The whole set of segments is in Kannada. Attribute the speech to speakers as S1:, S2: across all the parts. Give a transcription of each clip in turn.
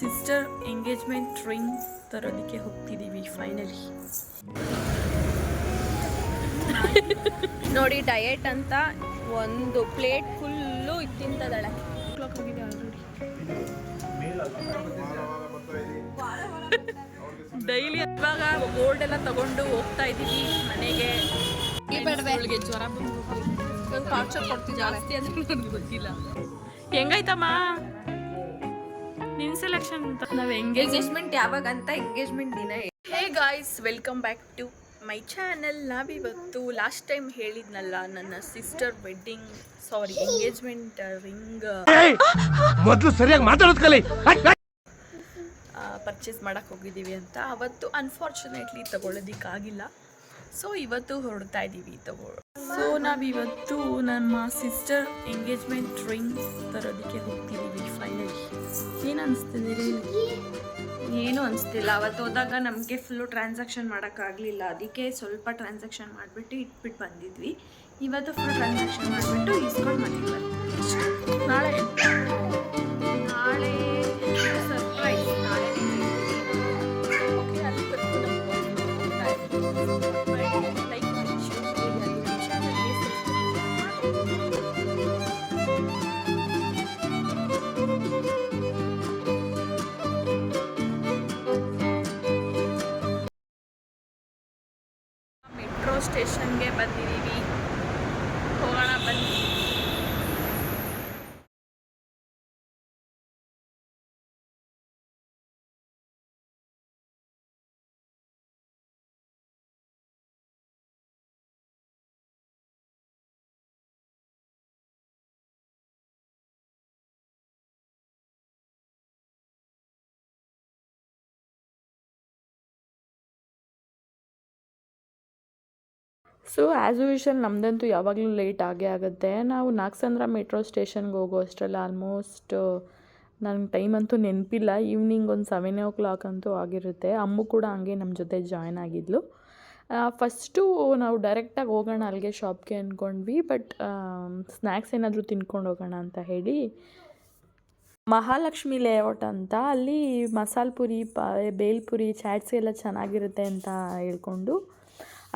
S1: ಸಿಸ್ಟರ್ ಎಂಗೇಜ್ಮೆಂಟ್ ರಿಂಗ್ ತರೋದಕ್ಕೆ ಹೋಗ್ತಿದ್ದೀವಿ ಫೈನಲಿ.
S2: ನೋಡಿ ಡಯಟ್ ಅಂತ ಒಂದು ಪ್ಲೇಟ್ ಫುಲ್ಲು ತಿಂತದಾಳೆ.
S1: ಹೋಗಿದೆ ಆಲ್ರೆಡಿ. ಡೈಲಿ ಇವಾಗ ಗೋಲ್ಡ್ ಎಲ್ಲ ತಗೊಂಡು ಹೋಗ್ತಾ ಇದ್ದೀವಿ ಮನೆಗೆ. ಜ್ವರ ಬಂದು ಜಾಸ್ತಿ ಅಂದ್ರೆ ನನಗೆ ಗೊತ್ತಿಲ್ಲ. ಹೆಂಗಾಯ್ತಮ್ಮ ನಿನ್ ಸೆಲೆಕ್ಷನ್ ಅಂತ? ನಾವು
S2: ಎಂಗೇಜ್ಮೆಂಟ್ ಯಾವಾಗ ಅಂತ ಎಂಗೇಜ್ಮೆಂಟ್ ದಿನ.
S1: Hey guys, welcome back to my channel. ನಾವಿವತ್ತು ಲಾಸ್ಟ್ ಟೈಮ್ ಹೇಳಿದ್ನಲ್ಲ ನನ್ನ ಸಿಸ್ಟರ್ ಎಂಗೇಜ್ಮೆಂಟ್ ರಿಂಗ್
S3: ಮೊದಲು ಸರಿಯಾಗಿ ಮಾತಾಡೋದು ಕಲಿ
S1: ಪರ್ಚೇಸ್ ಮಾಡಕ್ಕೆ ಹೋಗಿದ್ದೀವಿ ಅಂತ. ಅವತ್ತು ಅನ್ಫಾರ್ಚುನೇಟ್ಲಿ ತಗೊಳ್ಳೋದಕ್ಕಾಗಿಲ್ಲ. ಸೊ ಇವತ್ತು ಹೊರಡ್ತಾ ಇದ್ದೀವಿ ಸೊ ನಾವಿವತ್ತು ನಮ್ಮ ಸಿಸ್ಟರ್ ಎಂಗೇಜ್ಮೆಂಟ್ ರಿಂಗ್ ತರೋದಕ್ಕೆ ಹೋಗ್ತಿದ್ದೀವಿ ಫೈನಲಿ. ಏನು ಅನಿಸ್ತಿದ್ದೀರಿ?
S2: ಏನು ಅನಿಸ್ತಿಲ್ಲ. ಅವತ್ತು ಹೋದಾಗ ನಮಗೆ ಫುಲ್ಲು ಟ್ರಾನ್ಸಾಕ್ಷನ್ ಮಾಡೋಕ್ಕಾಗಲಿಲ್ಲ. ಅದಕ್ಕೆ ಸ್ವಲ್ಪ ಟ್ರಾನ್ಸಾಕ್ಷನ್ ಮಾಡಿಬಿಟ್ಟು ಇಟ್ಬಿಟ್ಟು ಬಂದಿದ್ವಿ. ಇವತ್ತು ಫುಲ್ ಟ್ರಾನ್ಸಾಕ್ಷನ್ ಮಾಡಿಬಿಟ್ಟು ಇಸ್ಕೊಂಡು ಮನೆಗೆ ಬರ್ತೀವಿ.
S1: ನಾಳೆ
S2: ಸರ್ಪ್ರೈಸ್. ನಾಳೆ
S1: ಮೆಟ್ರೋ ಸ್ಟೇಷನ್ಗೆ ಬಂದಿದ್ದೀವಿ. ಹೋಗೋಣ ಬನ್ನಿ. ಸೊ ಆ್ಯಸ್ ಯೂಶುವಲ್ ನಮ್ಮದಂತೂ ಯಾವಾಗಲೂ ಲೇಟ್ ಆಗೇ ಆಗುತ್ತೆ. ನಾವು ನಾಗಸಂದ್ರ ಮೆಟ್ರೋ ಸ್ಟೇಷನ್ಗೆ ಹೋಗೋ ಅಷ್ಟರಲ್ಲಿ ಆಲ್ಮೋಸ್ಟ್ ನನಗೆ ಟೈಮ್ ಅಂತೂ ನೆನಪಿಲ್ಲ. ಈವ್ನಿಂಗ್ ಒಂದು 7 ಅಂತೂ ಆಗಿರುತ್ತೆ. ಅಮ್ಮು ಕೂಡ ಹಂಗೆ ನಮ್ಮ ಜೊತೆ ಜಾಯ್ನ್ ಆಗಿದ್ಲು. ಫಸ್ಟು ನಾವು ಡೈರೆಕ್ಟಾಗಿ ಹೋಗೋಣ ಅಲ್ಲಿಗೆ ಶಾಪ್ಗೆ ಅಂದ್ಕೊಂಡ್ವಿ. ಬಟ್ ಸ್ನ್ಯಾಕ್ಸ್ ಏನಾದರೂ ತಿನ್ಕೊಂಡು ಹೋಗೋಣ ಅಂತ ಹೇಳಿ ಮಹಾಲಕ್ಷ್ಮಿ ಲೇಔಟ್ ಅಂತ ಅಲ್ಲಿ ಮಸಾಲೆ ಪುರಿ, ಬೇಲ್ಪುರಿ, ಚಾಟ್ಸ್ ಎಲ್ಲ ಚೆನ್ನಾಗಿರುತ್ತೆ ಅಂತ ಹೇಳ್ಕೊಂಡು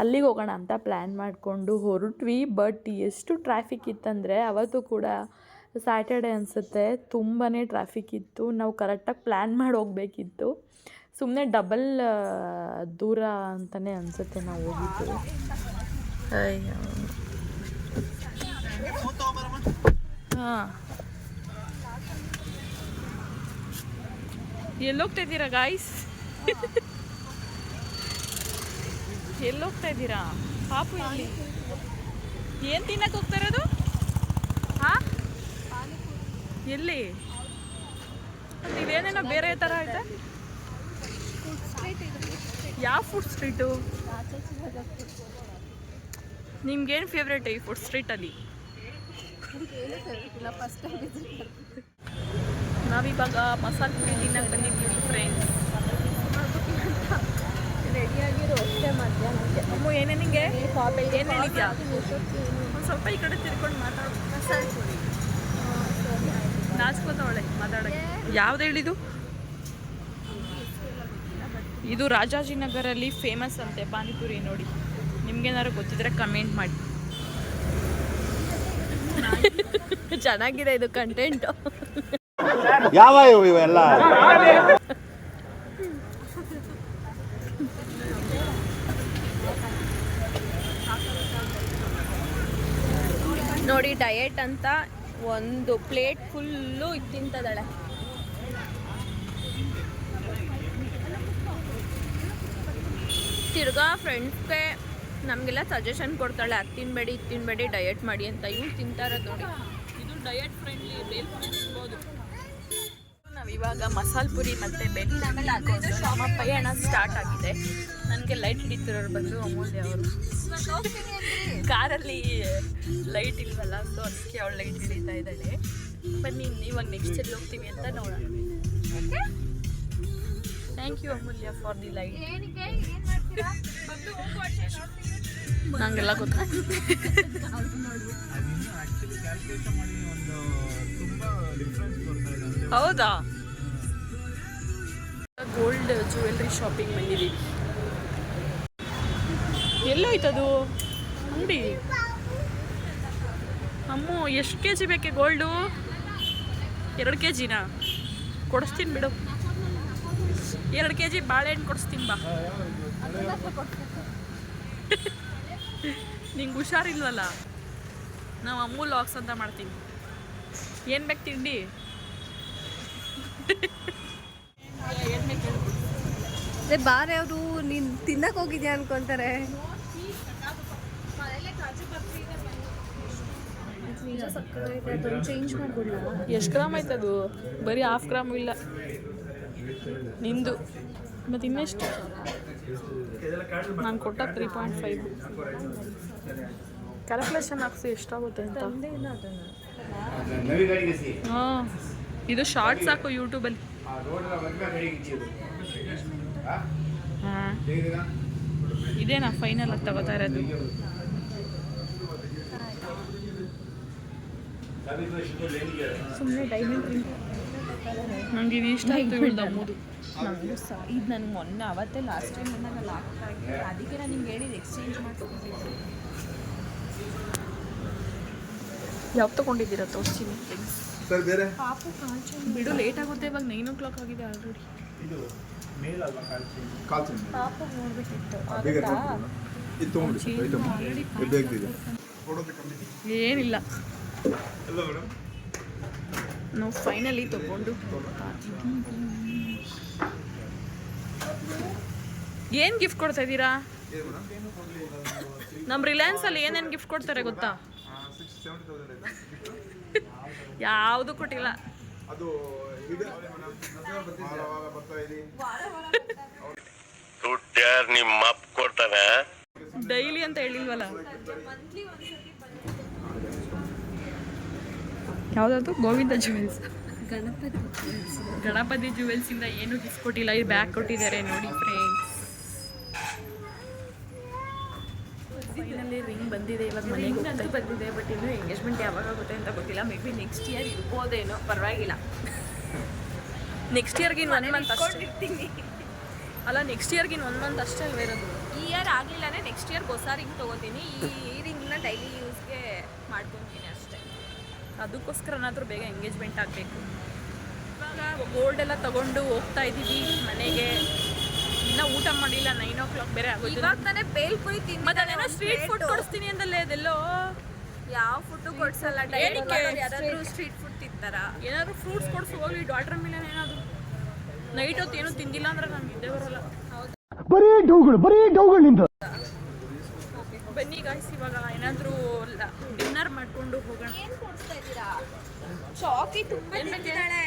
S1: ಅಲ್ಲಿಗೆ ಹೋಗೋಣ ಅಂತ ಪ್ಲ್ಯಾನ್ ಮಾಡಿಕೊಂಡು ಹೊರಟ್ವಿ. ಬಟ್ ಎಷ್ಟು ಟ್ರಾಫಿಕ್ ಇತ್ತಂದರೆ, ಅವತ್ತು ಕೂಡ ಸ್ಯಾಟರ್ಡೆ ಅನಿಸುತ್ತೆ, ತುಂಬಾ ಟ್ರಾಫಿಕ್ ಇತ್ತು. ನಾವು ಕರೆಕ್ಟಾಗಿ ಪ್ಲ್ಯಾನ್ ಮಾಡಿ ಹೋಗಬೇಕಿತ್ತು. ಸುಮ್ಮನೆ ಡಬಲ್ ದೂರ ಅಂತಲೇ ಅನಿಸುತ್ತೆ ನಾವು ಹೋಗಿದ್ದು. ಹಾಂ, ಎಲ್ಲೋಗ್ತಾ ಇದ್ದೀರಾ ಗಾಯ್ಸ್? ಎಲ್ಲೋಗ್ತಾ ಇದ್ದೀರಾ ಪಾಪು? ಇಲ್ಲಿ ಏನು ತಿನ್ನಕ್ಕೆ ಹೋಗ್ತಾ ಇರೋದು? ಹಾಂ, ಎಲ್ಲಿ? ಇದೇನೇನೋ ಬೇರೆ ಥರ ಐತೆ. ಯಾವ ಫುಡ್ ಸ್ಟ್ರೀಟು? ನಿಮ್ಗೇನು ಫೇವ್ರೇಟ್ ಈ ಫುಡ್ ಸ್ಟ್ರೀಟಲ್ಲಿ? ನಾವಿವಾಗ ಮಸಾಲೆ ಪುರಿ ತಿನ್ನಕ್ಕೆ ಬಂದಿದ್ದೀವಿ ಫ್ರೆಂಡ್ಸ್.
S2: ರೆಡಿಯಾಗಿರೋ ಅಷ್ಟೇ ಮಧ್ಯಾಹ್ನಕ್ಕೆ.
S1: ಅಮ್ಮು ಏನೇ ನಿಂಗೆ ಏನು ಹೇಳಿದ್ಯಾ? ಒಂದು ಸ್ವಲ್ಪ ಈ ಕಡೆ ತಿರ್ಕೊಂಡು ಮಾತಾಡೋ. ನಾಚ್ಕೋತಾವಳೆ ಮಾತಾಡೋಕ್ಕೆ. ಯಾವ್ದು ಹೇಳಿದು? ಇದು ರಾಜಾಜಿನಗರಲ್ಲಿ ಫೇಮಸ್ ಅಂತೆ ಪಾನಿಪುರಿ. ನೋಡಿ, ನಿಮ್ಗೇನಾದ್ರು ಗೊತ್ತಿದ್ರೆ ಕಮೆಂಟ್ ಮಾಡಿ. ಚೆನ್ನಾಗಿದೆ ಇದು ಕಂಟೆಂಟು.
S3: ಯಾವ ಇವೆಲ್ಲ
S2: ನೋಡಿ ಡಯಟ್ ಅಂತ ಒಂದು ಪ್ಲೇಟ್ ಫುಲ್ಲು ತಿಂತದಾಳೆ. ತಿರ್ಗಾ ಫ್ರೆಂಡ್ಸ್ಗೆ ನಮಗೆಲ್ಲ ಸಜೆಷನ್ ಕೊಡ್ತಾಳೆ, ಅದು ತಿನ್ನಬೇಡಿ, ಇದು ತಿನ್ನಬೇಡಿ, ಡಯಟ್ ಮಾಡಿ ಅಂತ. ಇವ್ರು ತಿಂತಾರದು ನೋಡಿ.
S1: ಇದು ಡಯಟ್ ಫ್ರೆಂಡ್ಲಿ, ಬೇಲ್ಪುರಿ ತಿನ್ಬೋದು. ನಾವಿವಾಗ ಮಸಾಲೆ ಪುರಿ ಮತ್ತು ಬೆಲ್ಲ ನಮ್ಮ ಪಯಣ ಸ್ಟಾರ್ಟ್ ಆಗಿದೆ. ನನಗೆ ಲೈಟ್ ಹಿಡಿತಿರೋರು ಬಂದು ಅಮೂಲ್ಯ ಅವರು. ಕಾರಲ್ಲಿ ಲೈಟ್ ಇಲ್ವಲ್ಲ, ಸೊ ಅದಕ್ಕೆ ಅವಳು ಲೈಟ್ ಹಿಡಿತಾ ಇದ್ದಾಳೆ. ಬನ್ನಿ ಇವಾಗ ನೆಕ್ಸ್ಟ್ ಎಲ್ಲಿ ಹೋಗ್ತೀವಿ ಅಂತ ನೋಡೋಣ. Thank you Amulya for the light. ನಂಗೆಲ್ಲ ಗೊತ್ತ. ಹೌದಾ? ಗೋಲ್ಡ್ ಜ್ಯುವೆಲ್ರಿ ಶಾಪಿಂಗ್ ಬಂದಿದ್ದೀವಿ. ಎಲ್ಲೋಯ್ತದು ಅಂಗಡಿ? ಅಮ್ಮು ಎಷ್ಟು ಕೆ ಜಿ ಬೇಕೆ ಗೋಲ್ಡು? 2 kg ಕೊಡಿಸ್ತೀನಿ ಬಿಡು. 2 kg ಬಾಳೆಹಣ್ಣು ಕೊಡಿಸ್ತೀನಿ ಬಾ. ನಿಂಗೆ ಹುಷಾರಿಲ್ವಲ್ಲ? ನಾವು ಅಮೂಲ್ ಲಾಕ್ಸ್ ಅಂತ ಮಾಡ್ತೀನಿ. ಏನು ಬೇಕು ತಿಂಡಿ? ಏನು ಬೇಕು?
S4: ಬಾರೆ ಅವರು ನೀನು ತಿನ್ನಕ್ಕೆ ಹೋಗಿದ್ಯಾ ಅನ್ಕೊಂತಾರೆ. ಚೇಂಜ್ ಮಾಡ್ಬಿಡ್ಲ?
S1: ಎಷ್ಟು ಗ್ರಾಮ್ ಆಯ್ತದು? ಬರೀ 1/2 ಗ್ರಾಮು ಇಲ್ಲ ನಿಂದು. ಮತ್ತು ಇನ್ನೆಷ್ಟು? ನಾನು ಕೊಟ್ಟ 3.5. ಕ್ಯಾಲ್ಕುಲೇಷನ್ ಹಾಕ್ಸಿ ಎಷ್ಟಾಗುತ್ತೆ ಅಂತ. ಹಾಂ, ಇದು ಶಾರ್ಟ್ಸ್ ಹಾಕು ಯೂಟ್ಯೂಬಲ್ಲಿ. ಹಾಂ, ಇದೇನಾ ಫೈನಲ್ ಅದು ತಗೋತಾ ಇರೋದು?
S2: ಸುಮ್ಮನೆ ಡೈಮಂಡ್
S1: ನಂಗೆ ಇದು ಇಷ್ಟ ಆಯಿತು ಹೇಳ್ದ ಮೂರು.
S2: ನನಗೂ ಸಹ ಇದು ನನಗೆ ಮೊನ್ನೆ ಅವತ್ತೇ ಲಾಸ್ಟ್ ಟೈಮ್ ಬಂದಾಗ ಲಾಕ್ಟಾಗಿ, ಅದಕ್ಕೆ ನಾನು ನಿಮ್ಗೆ ಹೇಳಿದ್ದು ಎಕ್ಸ್ಚೇಂಜ್ ಮಾಡ್ಕೊಂಡಿದ್ದೆ.
S1: ಯಾವ ತೊಗೊಂಡಿದ್ದೀರಾ ತೋರಿಸ್ತೀನಿ
S3: ಸರ್ ಬೇರೆ
S2: ಪಾಪು ಕಾಲ್ಚೆ
S1: ಬಿಡು, ಲೇಟ್ ಆಗುತ್ತೆ. ಇವಾಗ 9 o'clock ಆಗಿದೆ ಆಲ್ರೆಡಿ.
S3: ಇದು ಮೇಲ್ ಅಲ್ವಾ ಕಾಲ್ಚಿ
S2: ಪಾಪು ನೋಡ್ಬೇಕಿತ್ತು.
S3: ಬೇಗ ಇದು ತೊಗೊಂಡ್ಬಿಡಿ ಐಟಮ್ ಬೇಕಿದೆ ಕೊಡೋದು ಕಮ್ಮಿ
S1: ಏನಿಲ್ಲ,
S3: ಎಲ್ಲ ಮೇಡಮ್.
S1: ನಾವು ಫೈನಲಿ ತೊಗೊಂಡು ಏನು ಗಿಫ್ಟ್ ಕೊಡ್ತಾ ಇದ್ದೀರಾ?
S3: ಏನು ಮೇಡಮ್?
S1: ನಮ್ಮ ರಿಲಯನ್ಸಲ್ಲಿ ಏನೇನು ಗಿಫ್ಟ್ ಕೊಡ್ತಾರೆ ಗೊತ್ತಾ?
S3: 60-70,000
S1: ಯಾವುದು ಕೊಟ್ಟಿಲ್ಲ.
S3: ಅದು ಇದೆ ಬರ್ತಾ ಇದೆ.
S5: ದುಡ್ಡ್ಯಾರು ನಿಮ್ಮ ಅಪ್ಪ ಕೊಡ್ತಾನೆ.
S1: ಡೈಲಿ ಅಂತ ಹೇಳಿಲ್ವಲ್ಲ. ಯಾವುದಾದ್ರು ಗೋವಿಂದ ಜ್ಯುವೆಲ್ಸ್, ಗಣಪತಿ ಜ್ಯುವೆಲ್ಸಿಂದ ಏನು ಗಿಫ್ಟ್ ಕೊಟ್ಟಿಲ್ಲ. ಇದು ಬ್ಯಾಗ್ ಕೊಟ್ಟಿದ್ದಾರೆ ನೋಡಿ ಫ್ರೆಂಡ್ಸ್. ಫೈನಲಿ ರಿಂಗ್ ಬಂದಿದೆ. ಇವಾಗ ಮನೆಗೆ ಹೋಗ್ತಾ
S2: ಬಂದಿದೆ, ಬಟ್ ಇನ್ನೂ ಎಂಗೇಜ್ಮೆಂಟ್ ಯಾವಾಗ ಆಗುತ್ತೆ ಅಂತ ಗೊತ್ತಿಲ್ಲ. ಮೇ ಬಿ ನೆಕ್ಸ್ಟ್ ಇಯರ್ ಇರ್ಬೋದೇನೋ, ಪರವಾಗಿಲ್ಲ.
S1: ನೆಕ್ಸ್ಟ್ ಇಯರ್ಗೆ ಇನ್ನು 1 month ಅಷ್ಟೇ ಅಲ್ಲ, ನೆಕ್ಸ್ಟ್ ಇಯರ್ಗೆ ಇನ್ನು 1 month ಅಷ್ಟೇ ಅಲ್ವೇ ಇರೋದು.
S2: ಈ ಇಯರ್ ಆಗಲಿಲ್ಲನೇ ನೆಕ್ಸ್ಟ್ ಇಯರ್ ಹೊಸ ರಿಂಗ್ ತೊಗೋತೀನಿ. ಈ ರಿಂಗ್ನ ಡೈಲಿ ಯೂಸ್ಗೆ ಮಾಡ್ಕೊತೀನಿ ಅಷ್ಟೇ.
S1: ಅದಕ್ಕೋಸ್ಕರನಾದರೂ ಬೇಗ ಎಂಗೇಜ್ಮೆಂಟ್ ಆಗಬೇಕು. ಇವಾಗ ಗೋಲ್ಡ್ ಎಲ್ಲ ತಗೊಂಡು ಹೋಗ್ತಾ ಇದ್ದೀವಿ ಮನೆಗೆ. ಇನ್ನೂ ಊಟ ಮಾಡಿಲ್ಲ, 9 o'clock ಬೇರೆ ಆಗೋದು.
S2: ಇವಾಗ ತಾನೇ ಬೇಲ್ಪುರಿ ತಿಂದು
S1: ಮತ್ತೆ ಅದೇನೋ ಸ್ಟ್ರೀಟ್ ಫುಡ್ ಕೊಡಿಸ್ತೀನಿ ಅಂದಲ್ಲೇ, ಅದೆಲ್ಲೋ
S2: ಯಾವ ಫುಡ್ಡು ಕೊಡ್ಸಲ್ಲ.
S1: ಏನಕ್ಕೆ?
S2: ಯಾರಾದರೂ ಸ್ಟ್ರೀಟ್ ಫುಡ್ ತಿಂತಾರ?
S1: ಏನಾದರೂ ಫ್ರೂಟ್ಸ್ ಕೊಡಿಸು ಹೋಗ್ಲಿ. ವಾಟರ್ ಮಿಲನ್ ಏನಾದರೂ. ನೈಟ್ ಹೊತ್ತು ಏನೂ ತಿಂದಿಲ್ಲ ಅಂದ್ರೆ ನಾನು ನಿದ್ದೆ ಬರೋಲ್ಲ.
S3: ಬರೀ ಡೌಗಳು ನಿಂತು.
S1: ಬನ್ನಿ ಗಾಯ್ಸ್, ಇವಾಗ ಏನಾದರೂ ಡಿನ್ನರ್ ಮಾಡಿಕೊಂಡು ಹೋಗೋಣ.
S2: ಏನು ಕೊಡಿಸ್ತಾ ಇದ್ದೀರಾ? ಚಾಕಿ ತುಂಬ ತಿಂತಿದ್ದಾಳೆ.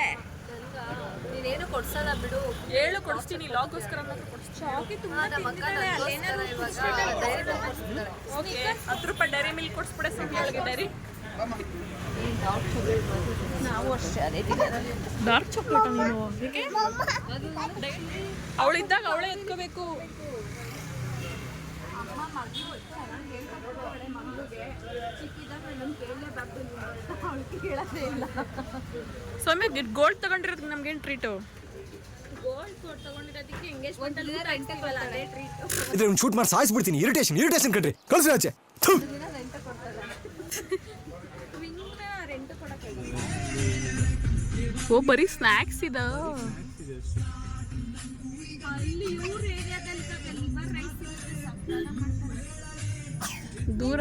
S2: ನೀನೇನು ಕೊಡ್ಸಲ್ಲ ಬಿಡು.
S1: ಹೇಳು ಕೊಡಿಸ್ತೀನಿ, ಲಾಗೋಸ್ಕರ ಕೊಡಿಸ್ತೀನಿ.
S2: ಚಾಕಿ ತುಂಬ ತಿಂತಿದ್ದಾಳೆ. ಅಲ್ಲೇನಾದ್ರು
S1: ಓಕೆ, 10 ರೂಪಾಯಿ ಡೈರಿ ಮಿಲ್ಕ್ ಕೊಡಿಸ್ಬಿಡೆ ಸಂಖ್ಯೆಗಳಿಗೆ. ಡೈರಿ
S2: ನಾವು ಅಷ್ಟೇ ಅದೇ ತಿನ್ನೋದು.
S1: ಡಾರ್ಕ್ ಚಾಕ್ಲೇಟ್ ನೀನು ಅವಳಿದ್ದಾಗ ಅವಳೇ ಎತ್ಕೋಬೇಕು.
S2: ಅಮ್ಮ ಮಗಳು ಚೆನ್ನಾಗಿ ಹೇಳ್ಕೊಡ್ತಾಳೆ ಮಗಳಿಗೆ. ಚಿಕ್ಕಿದಾಗ ನಾನು ಕೇಳಲೇಬೇಕು, ಅವಳಿಗೆ ಕೇಳೋದೇ ಇಲ್ಲ.
S1: ಸೌಮ್ಯ ಗೋಲ್ಡ್ ತಗೊಂಡಿರೋದಕ್ಕೆ ನಮ್ಗೇನು ಟ್ರೀಟು?
S2: ಗೋಲ್ಡ್ ತಗೊಂಡಿರೋದಕ್ಕೆ ಎಂಗೇಜ್ಮೆಂಟ್ ಅಲ್ಲಿ ರೆಂಟಲ್ಲ, ಅದೇ ಟ್ರೀಟ್.
S6: ಇದ್ರೆ ಒಂದು ಶೂಟ್ ಮಾಡಿ ಸಾಯಿಸ್ಬಿಡ್ತೀನಿ. ಇರಿಟೇಷನ್ ಕಣ್ರಿ, ಕಳ್ಸಿ ಆಚೆ.
S2: ರೆಂಟ್ ಕೊಡ್ತಾಳೆ. ರೆಂಟ್ ಕೊಡಕ್ಕೆ
S1: ಓ, ಬರೀ ಸ್ನ್ಯಾಕ್ಸ್ ಇದೆ
S2: ಅಲ್ಲಿ. ಇವ್ರ ಏರಿಯಾದಲ್ಲಿ ಲಿವರ್ ರೈಸ್
S1: ದೂರ.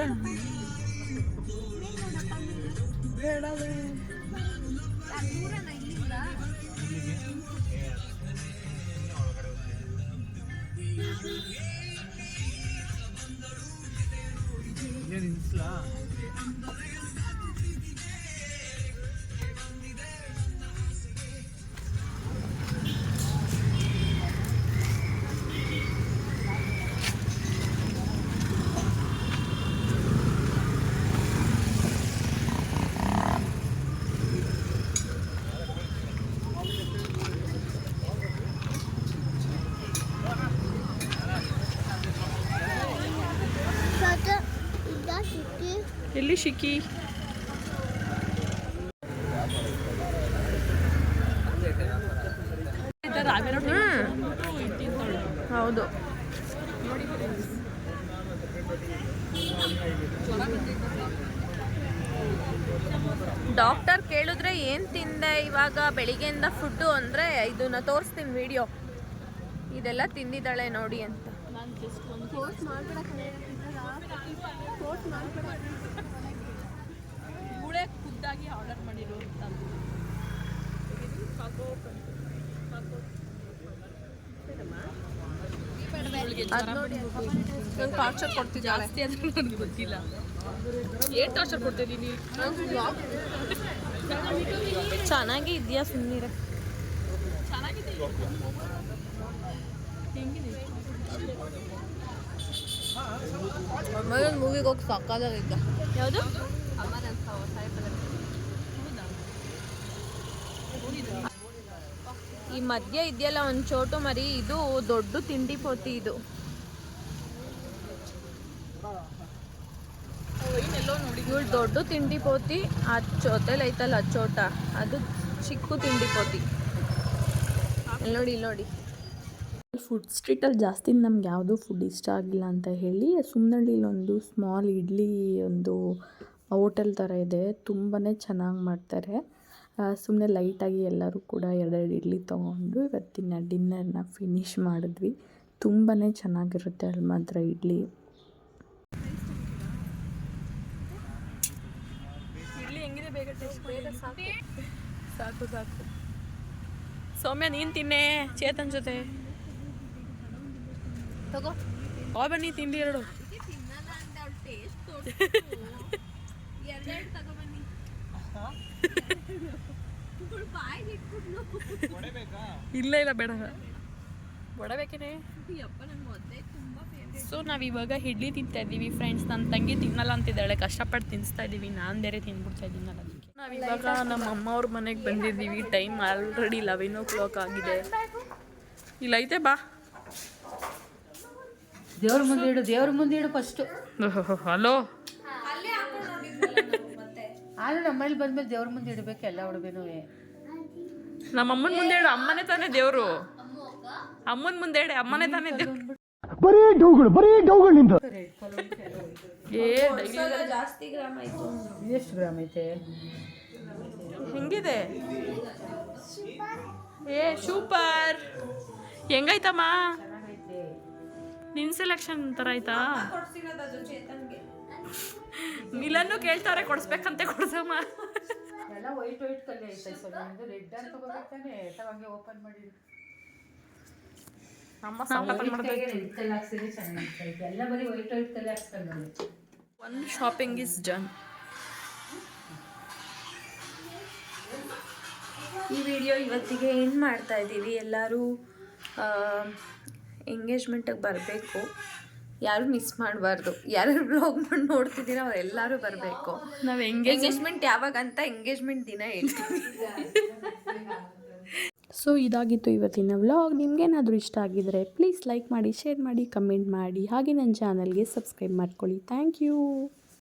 S2: ದೂರನ ಇಲ್ಲಿಂದ?
S1: ಎಲ್ಲಿ ಶಿಕ್ಕಿ?
S2: ಹೌದು. ಡಾಕ್ಟರ್ ಕೇಳಿದ್ರೆ ಏನು ತಿಂದೆ ಇವಾಗ ಬೆಳಿಗ್ಗೆಯಿಂದ ಫುಡ್ಡು ಅಂದರೆ ಇದನ್ನ ತೋರಿಸ್ತೀನಿ ವಿಡಿಯೋ, ಇದೆಲ್ಲ ತಿಂದಿದ್ದಾಳೆ ನೋಡಿ ಅಂತ. ಖುದ್ದಾಗಿ ಆರ್ಡರ್ ಮಾಡಿರೋ ಟಾರ್ಚರ್ ಕೊಡ್ತಿದ್ದೆ, ಜಾಸ್ತಿ ಅಂದ್ರೆ ನನಗೆ ಗೊತ್ತಿಲ್ಲ ಏನು ಟಾರ್ಚರ್ ಕೊಡ್ತಿದ್ದೀನಿ. ಚೆನ್ನಾಗಿ ಇದೆಯಾ ಸುಮ್ಮನೆ
S4: ಮೂವಿಗೆ ಹೋಗಿ ಸಾಕಾಗಿದ್ದ.
S2: ಯಾವುದು? ಈ ಮಧ್ಯ ಇದೆಯಲ್ಲ ಒಂದು ಚೋಟು ಮರಿ, ಇದು ದೊಡ್ಡ ತಿಂಡಿ ಪೋತಿ. ಇದು ಇವಳು ದೊಡ್ಡ ತಿಂಡಿ ಪೋತಿ, ಆ ಜೊತೆಲಿ ಐತಲ್ಲ ಚೋಟ, ಅದು ಚಿಕ್ಕ ತಿಂಡಿ ಪೋತಿ. ಇಲ್ಲಿ ನೋಡಿ.
S1: ಫುಡ್ ಸ್ಟ್ರೀಟಲ್ಲಿ ಜಾಸ್ತಿ ನಮ್ಗೆ ಯಾವುದೂ ಫುಡ್ ಇಷ್ಟ ಆಗಿಲ್ಲ ಅಂತ ಹೇಳಿ ಸುಮ್ಮನಹಳ್ಳಿಲಿ ಒಂದು ಸ್ಮಾಲ್ ಇಡ್ಲಿ ಒಂದು ಹೋಟೆಲ್ ಥರ ಇದೆ, ತುಂಬಾ ಚೆನ್ನಾಗಿ ಮಾಡ್ತಾರೆ. ಸುಮ್ಮನೆ ಲೈಟಾಗಿ ಎಲ್ಲರೂ ಕೂಡ 2 ಇಡ್ಲಿ ತೊಗೊಂಡು ಇವತ್ತಿನ ಡಿನ್ನರ್ನ ಫಿನಿಷ್ ಮಾಡಿದ್ವಿ. ತುಂಬಾ ಚೆನ್ನಾಗಿರುತ್ತೆ ಅಲ್ಲಿ ಮಾತ್ರ ಇಡ್ಲಿ.
S2: ಹೆಂಗಿದೆ ಬೇಗ ಸಾಕು. ಸೌಮ್ಯ ನೀನು ತಿನ್ನೆ ಚೇತನ್ ಜೊತೆ.
S4: ತಗೋ
S2: ಬನ್ನಿ ತಿಂಡಿ 2. ಇಲ್ಲ ಬೇಡ ಒಡಬೇಕೇನೆ. ಸೊ ನಾವಿವಾಗ ಇಡ್ಲಿ ತಿಂತಾ ಇದ್ದೀವಿ ಫ್ರೆಂಡ್ಸ್. ನನ್ನ ತಂಗಿ ತಿನ್ನಲ್ಲ ಅಂತಿದ್ದಾಳೆ, ಕಷ್ಟಪಟ್ಟು ತಿನ್ನಿಸ್ತಾ ಇದ್ದೀವಿ. ನಾನು ಬೇರೆ ತಿಂದ್ಬಿಡ್ತಾ ಇದ್ದೀನಲ್ಲ. ಅದಕ್ಕೆ ನಾವಿವಾಗ ನಮ್ಮ ಅಮ್ಮ ಅವ್ರ ಮನೆಗೆ ಬಂದಿದ್ದೀವಿ. ಟೈಮ್ ಆಲ್ರೆಡಿ 11 o'clock ಆಗಿದೆ. ಇಲ್ಲ ಐತೆ ಬಾ,
S4: ದೇವ್ರ ಮುಂದೆ ಇಡು ಫಸ್ಟು.
S2: ಹಲೋ,
S4: ಆದ್ರೆ ನಮ್ಮಲ್ಲಿ ಬಂದ್ಮೇಲೆ ದೇವ್ರ ಮುಂದೆ ಇಡಬೇಕು ಎಲ್ಲ ಹುಡುಗನೂ.
S2: ನಮ್ಮ ಅಮ್ಮನ ಮುಂದೆ ಹೇಳು, ಅಮ್ಮನೇ ತಾನೇ ದೇವ್ರು. ಅಮ್ಮನ ಮುಂದೆ ಹೇಳಿ, ಅಮ್ಮನೇ ತಾನೇ ದೇವ್ರು.
S3: ಬರೀ ಡೌಗಳು ನಿಂದು.
S2: ಜಾಸ್ತಿ ಗ್ರಾಮ್ ಆಯ್ತು.
S4: ಎಷ್ಟು ಗ್ರಾಮ್ ಐತೆ?
S2: ಹೆಂಗಿದೆ? ಸೂಪರ್. ಹೆಂಗಾಯ್ತಮ್ಮ? ನಿನ್ ಸೆಲೆಕ್ಷನ್ ಥರ ಆಯ್ತಾ? ಮಿಲನ್ನು ಕೇಳ್ತಾರೆ ಕೊಡಿಸ್ಬೇಕಂತೆ, ಕೊಡ್ಸಮ್ಮ.
S4: ಎಲ್ಲ ವೈಟ್ ಕಲ್ಲಿ ಐತೆ. ರೆಡ್ ಅಂತ ತಗೋಬೇಕಾನೆ ಹಂಗೆ ಓಪನ್ ಮಾಡಿ ಎಲ್ಲ ಬರೀ ವೈಟ್ ಕಲ್ಲಿ ಹಾಕ್ಸ್ಕೊಂಡು.
S2: One shopping is done. ಈ ವಿಡಿಯೋ ಇವತ್ತಿಗೆ ಏನು ಮಾಡ್ತಾ ಇದ್ದೀವಿ. ಎಲ್ಲರೂ ಎಂಗೇಜ್ಮೆಂಟಿಗೆ ಬರಬೇಕು, ಯಾರು ಮಿಸ್ ಮಾಡಬಾರ್ದು. ಯಾರ್ಯಾರು ಬ್ಲಾಗ್ ಮಾಡಿ ನೋಡ್ತಿದ್ದೀರ ಅವರೆಲ್ಲರೂ ಬರಬೇಕು. ನಾವು ಎಂಗೇಜ್ಮೆಂಟ್ ಯಾವಾಗ ಅಂತ ಎಂಗೇಜ್ಮೆಂಟ್ ದಿನ ಹೇಳ್ತೀವಿ.
S1: ಸೊ ಇದಾಗಿತ್ತು ಇವತ್ತಿನ ವ್ಲಾಗ್. ನಿಮಗೇನಾದರೂ ಇಷ್ಟ ಆಗಿದರೆ ಪ್ಲೀಸ್ ಲೈಕ್ ಮಾಡಿ, ಶೇರ್ ಮಾಡಿ, ಕಮೆಂಟ್ ಮಾಡಿ, ಹಾಗೆ ನನ್ನ ಚಾನಲ್ಗೆ ಸಬ್ಸ್ಕ್ರೈಬ್ ಮಾಡ್ಕೊಳ್ಳಿ. Thank you.